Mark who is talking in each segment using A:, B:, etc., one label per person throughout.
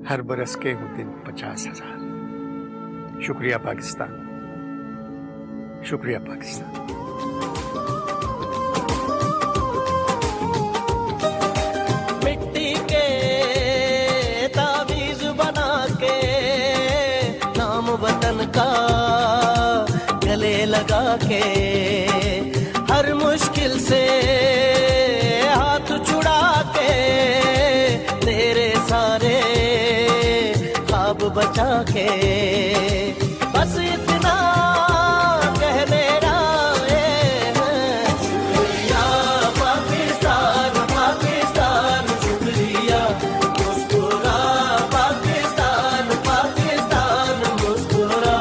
A: हर बरस के वो दिन 50,000। शुक्रिया पाकिस्तान, शुक्रिया पाकिस्तान।
B: मिट्टी के तावीज बना के नाम वतन का गले लगा के हर मुश्किल से हाथ छुड़ा के तेरे सारे ख्वाब बचा के बस इतना कहने आए हैं। शुक्रिया पाकिस्तान, पाकिस्तान शुक्रिया। मुस्कुरा पाकिस्तान, पाकिस्तान मुस्कुरा।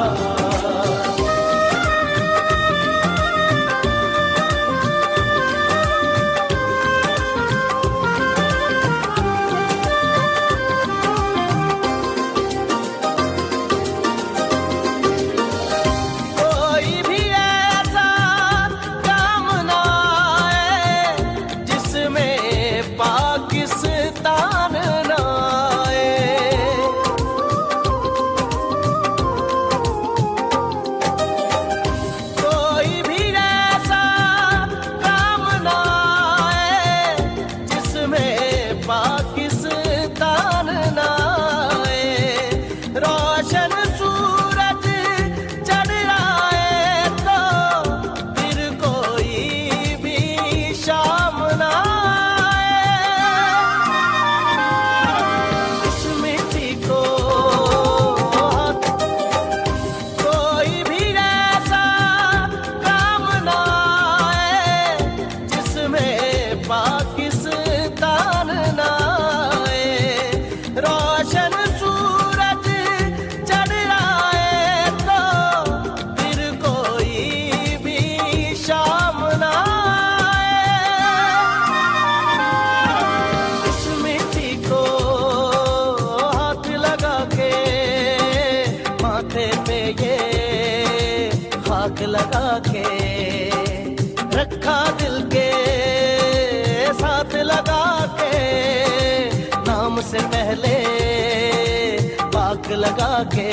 B: पाकिस्तान नाए रोशन सूरज चढ़ आए तो फिर कोई भी शाम ना आए। इस मिट्टी को कोई भी ऐसा काम ना आए जिसमें पाकिस्तान ना रोशन सूरज चढ़ आए तो फिर कोई भी शाम ना आए। इस मिट्टी को हाथ लगा के माथे पे ये खाक लगा के रखा दिल के साथ लगा के नाम से पहले पाक लगा के